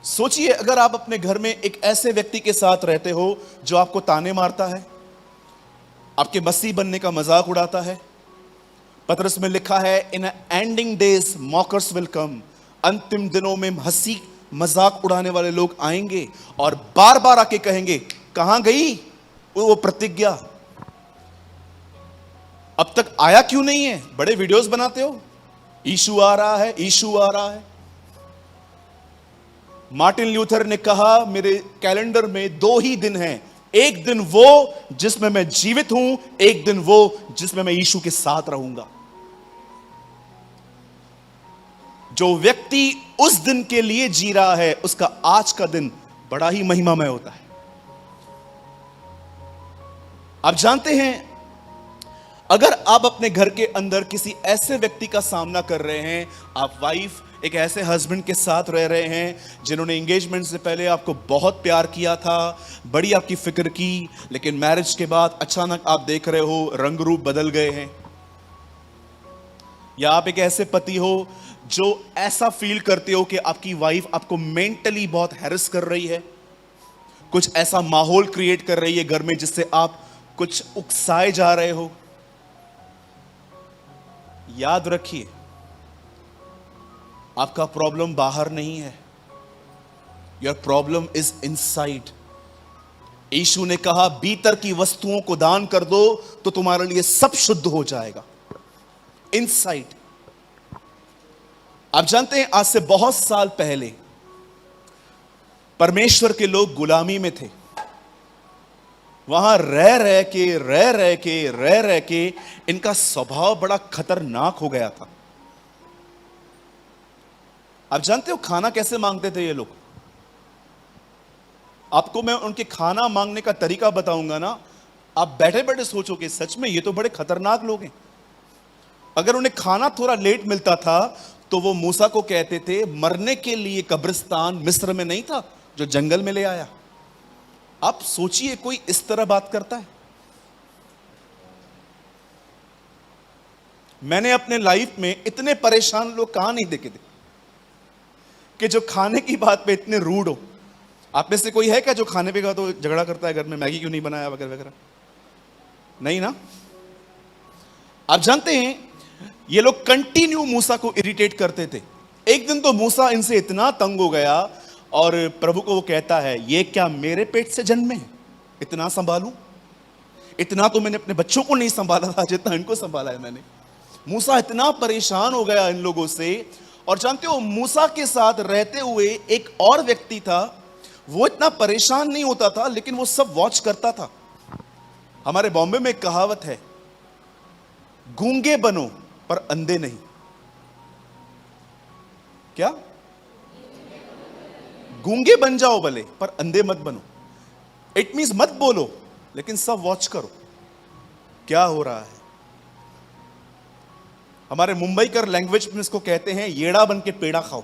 सोचिए, अगर आप अपने घर में एक ऐसे व्यक्ति के साथ रहते हो जो आपको ताने मारता है, आपके मसीह बनने का मजाक उड़ाता है। पतरस में लिखा है, इन एंडिंग डेज मॉकर्स विल कम। अंतिम दिनों में हंसी मजाक उड़ाने वाले लोग आएंगे और बार बार आके कहेंगे, कहां गई वो प्रतिज्ञा, अब तक आया क्यों नहीं है? बड़े वीडियोस बनाते हो, यीशु आ रहा है, यीशु आ रहा है। मार्टिन ल्यूथर ने कहा, मेरे कैलेंडर में 2 ही दिन हैं, एक दिन वो जिसमें मैं जीवित हूं, एक दिन वो जिसमें मैं यीशु के साथ रहूंगा। जो व्यक्ति उस दिन के लिए जी रहा है, उसका आज का दिन बड़ा ही महिमामय होता है। आप जानते हैं, अगर आप अपने घर के अंदर किसी ऐसे व्यक्ति का सामना कर रहे हैं, आप वाइफ एक ऐसे हस्बैंड के साथ रह रहे हैं जिन्होंने एंगेजमेंट से पहले आपको बहुत प्यार किया था, बड़ी आपकी फिक्र की, लेकिन मैरिज के बाद अचानक आप देख रहे हो रंग रूप बदल गए हैं। या आप एक ऐसे पति हो जो ऐसा फील करते हो कि आपकी वाइफ आपको मेंटली बहुत हैरेस कर रही है, कुछ ऐसा माहौल क्रिएट कर रही है घर में जिससे आप कुछ उकसाए जा रहे हो। याद रखिए, आपका प्रॉब्लम बाहर नहीं है, योर प्रॉब्लम इज इनसाइड। यीशु ने कहा, भीतर की वस्तुओं को दान कर दो तो तुम्हारे लिए सब शुद्ध हो जाएगा। इनसाइड। आप जानते हैं, आज से बहुत साल पहले परमेश्वर के लोग गुलामी में थे। वहां रह रह के इनका स्वभाव बड़ा खतरनाक हो गया था। आप जानते हो खाना कैसे मांगते थे ये लोग? आपको मैं उनके खाना मांगने का तरीका बताऊंगा ना, आप बैठे बैठे सोचोगे, सच में ये तो बड़े खतरनाक लोग हैं। अगर उन्हें खाना थोड़ा लेट मिलता था तो वो मूसा को कहते थे, मरने के लिए कब्रिस्तान मिस्र में नहीं था जो जंगल में ले आया। आप सोचिए, कोई इस तरह बात करता है? मैंने अपने लाइफ में इतने परेशान लोग कहां नहीं देखे थे कि जो खाने की बात पे इतने रूड हो। आप में से कोई है क्या जो खाने पे का तो झगड़ा करता है, घर में मैगी क्यों नहीं बनाया वगैरह वगैरह? नहीं ना? आप जानते हैं, ये लोग कंटिन्यू मूसा को इरिटेट करते थे। एक दिन तो मूसा इनसे इतना तंग हो गया और प्रभु को वो कहता है, ये क्या मेरे पेट से जन्मे हैं, इतना संभालूं? इतना तो मैंने अपने बच्चों को नहीं संभाला था जितना इनको संभाला है मैंने। मूसा इतना परेशान हो गया इन लोगों से। और जानते हो, मूसा के साथ रहते हुए एक और व्यक्ति था, वो इतना परेशान नहीं होता था लेकिन वो सब वॉच करता था। हमारे बॉम्बे में एक कहावत है, गूंगे बनो पर अंधे नहीं। क्या? गूंगे बन जाओ भले पर अंधे मत बनो। इट मींस मत बोलो लेकिन सब वॉच करो क्या हो रहा है। हमारे मुंबई कर लैंग्वेज में इसको कहते हैं, येड़ा बन के पेड़ा खाओ।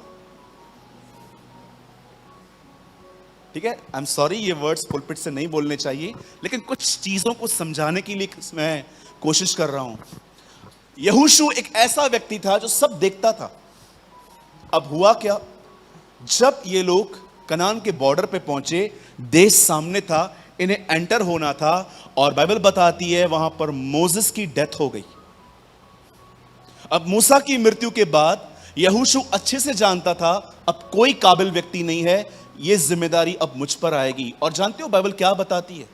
ठीक है, आई एम सॉरी, ये वर्ड्स पुलपिट से नहीं बोलने चाहिए, लेकिन कुछ चीजों को समझाने के लिए मैं कोशिश कर रहा हूं। यहोशू एक ऐसा व्यक्ति था जो सब देखता था। अब हुआ क्या, जब ये लोग कनान के बॉर्डर पे पहुंचे, देश सामने था, इन्हें एंटर होना था, और बाइबल बताती है वहां पर मोसेस की डेथ हो गई। अब मूसा की मृत्यु के बाद यहोशू अच्छे से जानता था, अब कोई काबिल व्यक्ति नहीं है, यह जिम्मेदारी अब मुझ पर आएगी। और जानते हो बाइबल क्या बताती है?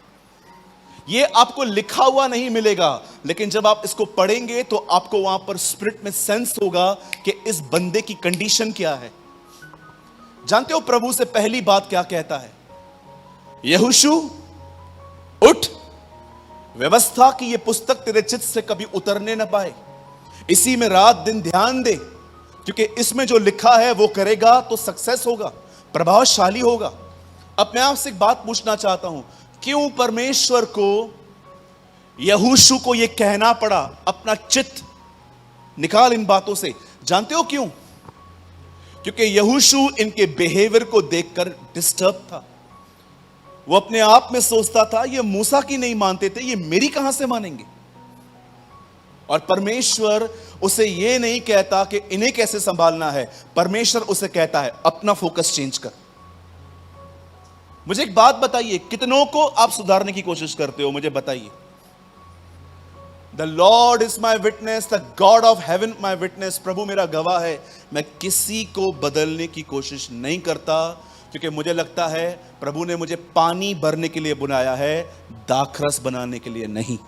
ये आपको लिखा हुआ नहीं मिलेगा, लेकिन जब आप इसको पढ़ेंगे तो आपको वहां पर स्पिरिट में सेंस होगा कि इस बंदे की कंडीशन क्या है। जानते हो प्रभु से पहली बात क्या कहता है? यहोशू उठ, व्यवस्था की ये पुस्तक तेरे चित्त से कभी उतरने न पाए, इसी में रात दिन ध्यान दे, क्योंकि इसमें जो लिखा है वो करेगा तो सक्सेस होगा, प्रभावशाली होगा। अब मैं आपसे एक बात पूछना चाहता हूं, क्यों परमेश्वर को यहोशू को यह कहना पड़ा, अपना चित्त निकाल इन बातों से? जानते हो क्यों? क्योंकि यहोशू इनके बिहेवियर को देखकर डिस्टर्ब था। वो अपने आप में सोचता था, ये मूसा की नहीं मानते थे, ये मेरी कहां से मानेंगे? और परमेश्वर उसे यह नहीं कहता कि इन्हें कैसे संभालना है, परमेश्वर उसे कहता है अपना फोकस चेंज कर। मुझे एक बात बताइए, कितनों को आप सुधारने की कोशिश करते हो? मुझे बताइए। The Lord is my witness, the God of heaven my witness, प्रभु मेरा गवाह है, मैं किसी को बदलने की कोशिश नहीं करता, क्योंकि मुझे लगता है प्रभु ने मुझे पानी भरने के लिए बुलाया है, दाखरस बनाने के लिए नहीं।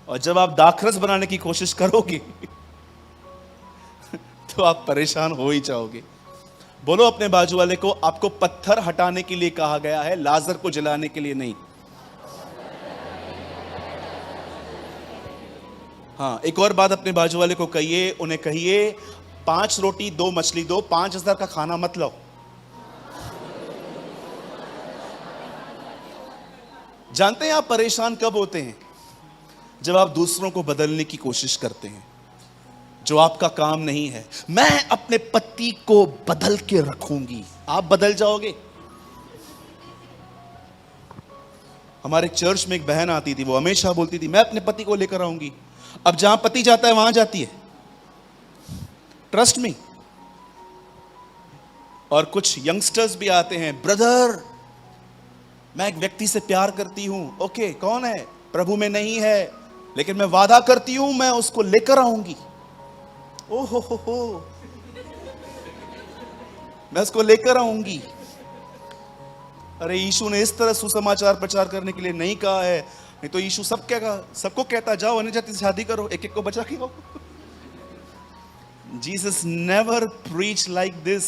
और जब आप दाखरस बनाने की कोशिश करोगे तो आप परेशान हो ही जाओगे। बोलो अपने बाजू वाले को, आपको पत्थर हटाने के लिए कहा गया है, लाजर को जलाने के लिए नहीं। हाँ, एक और बात अपने बाजू वाले को कहिए, उन्हें कहिए 5 रोटी 2 मछली दो, 5,000 का खाना मत लो। जानते हैं आप परेशान कब होते हैं? जब आप दूसरों को बदलने की कोशिश करते हैं, जो आपका काम नहीं है। मैं अपने पति को बदल के रखूंगी, आप बदल जाओगे। हमारे चर्च में एक बहन आती थी, वो हमेशा बोलती थी मैं अपने पति को लेकर आऊंगी। अब जहां पति जाता है वहां जाती है, ट्रस्ट मी। और कुछ यंगस्टर्स भी आते हैं, ब्रदर मैं एक व्यक्ति से प्यार करती हूं। ओके, कौन है? प्रभु में नहीं है, लेकिन मैं वादा करती हूं मैं उसको लेकर आऊंगी। ओहो हो, मैं उसको लेकर आऊंगी। अरे यीशु ने इस तरह सुसमाचार प्रचार करने के लिए नहीं कहा है, नहीं तो यीशु सबको कहता जाओ अन्य जाति से शादी करो, एक एक को बचा के आओ। Jesus never preach like this.